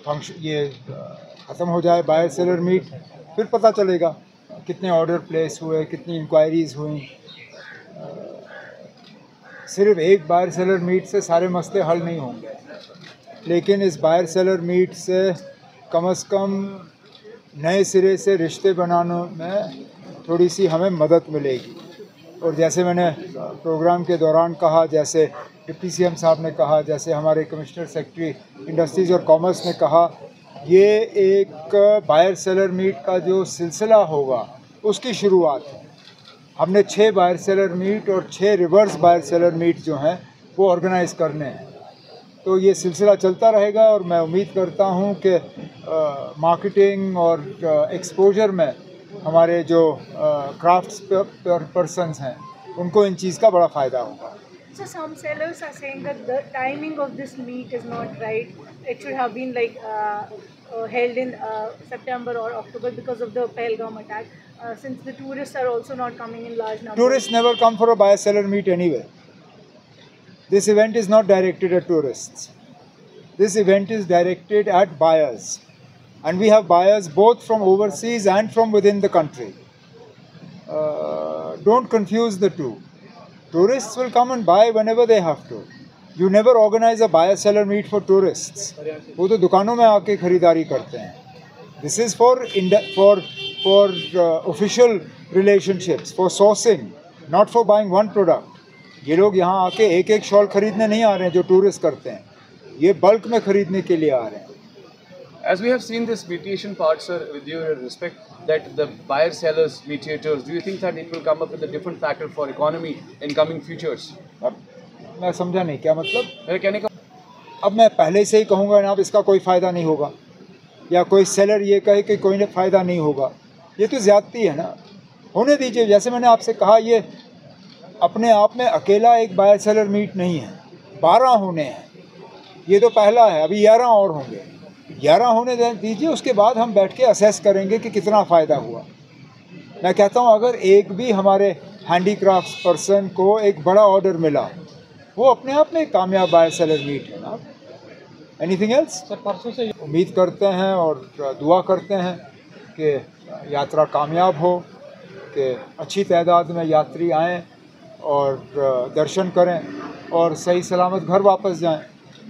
Function ये ख़त्म हो जाए बायर सेलर मीट, फिर पता चलेगा कितने ऑर्डर प्लेस हुए, कितनी इंक्वायरीज़ हुई। सिर्फ एक बायर सेलर मीट से सारे मसले हल नहीं होंगे, लेकिन इस बायर सेलर मीट से कम नए सिरे से रिश्ते बनाने में थोड़ी सी हमें मदद मिलेगी। और जैसे मैंने प्रोग्राम के दौरान कहा, जैसे डिप्टी सीएम साहब ने कहा, जैसे हमारे कमिश्नर सेक्रेटरी इंडस्ट्रीज़ और कॉमर्स ने कहा, ये एक बायर सेलर मीट का जो सिलसिला होगा उसकी शुरुआत है। हमने 6 बायर सेलर मीट और 6 रिवर्स बायर सेलर मीट जो हैं वो ऑर्गेनाइज़ करने हैं। तो ये सिलसिला चलता रहेगा और मैं उम्मीद करता हूँ कि मार्केटिंग और एक्सपोजर में हमारे जो क्राफ्ट्स पर्सन्स हैं उनको इन चीज़ का बड़ा फ़ायदा होगा। So some sellers are saying that the timing of this meet is not right. It should have been like held in September or October because of the Pahalgam attack. Since the tourists are also not coming in large numbers. Tourists never come for a buyer seller meet anyway. This event is not directed at tourists. This event is directed at buyers. And we have buyers both from overseas and from within the country. Don't confuse the two. Tourists will come and buy whenever they have to. You never organize a buyer-seller meet for tourists. वो तो दुकानों में आके खरीदारी करते हैं. This is for official relationships, for sourcing, not for buying one product. ये लोग यहाँ आके एक शॉल खरीदने नहीं आ रहे हैं जो टूरिस्ट करते हैं. ये बल्क में खरीदने के लिए आ रहे हैं. As we have seen this mediation part, sir, with your respect, that the buyer-sellers mediators, do you think that it will come up with a different factor for economy in coming futures? अब मैं समझा नहीं क्या मतलब. मेरे कहने का अब मैं पहले से ही कहूँगा ना, अब इसका कोई फ़ायदा नहीं होगा, या कोई सेलर ये कहे कि कोई फ़ायदा नहीं होगा, ये तो ज़्यादती है ना. होने दीजिए. जैसे मैंने आपसे कहा, ये अपने आप में अकेला एक बायर सेलर मीट नहीं है, 12 होने हैं. ये तो पहला है, अभी 11 और होंगे. 11 होने दीजिए, उसके बाद हम बैठ के असेस करेंगे कि कितना फ़ायदा हुआ. मैं कहता हूँ अगर एक भी हमारे हैंडीक्राफ्ट पर्सन को एक बड़ा ऑर्डर मिला, वो अपने आप में एक कामयाब बायर सेलर मीट है ना. Anything else? सर, परसों से उम्मीद करते हैं और दुआ करते हैं कि यात्रा कामयाब हो, कि अच्छी तादाद में यात्री आएँ और दर्शन करें और सही सलामत घर वापस जाएं.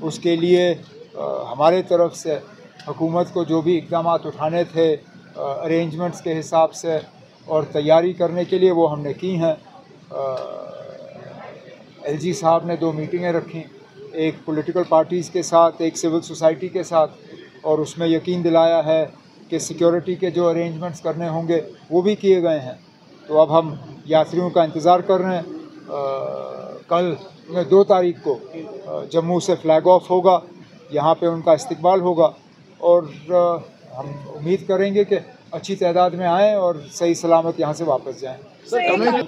उसके लिए हमारे तरफ से हुकूमत को जो भी इक़दाम उठाने थे अरेंजमेंट्स के हिसाब से और तैयारी करने के लिए, वो हमने की हैं. एलजी साहब ने 2 मीटिंगें रखी, एक पॉलिटिकल पार्टीज़ के साथ, एक सिविल सोसाइटी के साथ, और उसमें यकीन दिलाया है कि सिक्योरिटी के जो अरेंजमेंट्स करने होंगे वो भी किए गए हैं. तो अब हम यात्रियों का इंतज़ार कर रहे हैं. कल 2 तारीख को जम्मू से फ्लैग ऑफ होगा, यहाँ पे उनका इस्तकबाल होगा, और हम उम्मीद करेंगे कि अच्छी तादाद में आएँ और सही सलामत यहाँ से वापस जाएँ.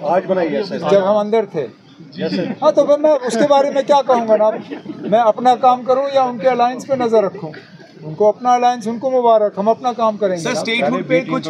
आज बनाई है सर, जब हम अंदर थे. हाँ, तो फिर मैं उसके बारे में क्या कहूँगा ना. मैं अपना काम करूँ या उनके अलायंस पे नज़र रखूँ. उनको अपना अलायंस, उनको मुबारक, हम अपना काम करेंगे. सर, स्टेटहुड पे कुछ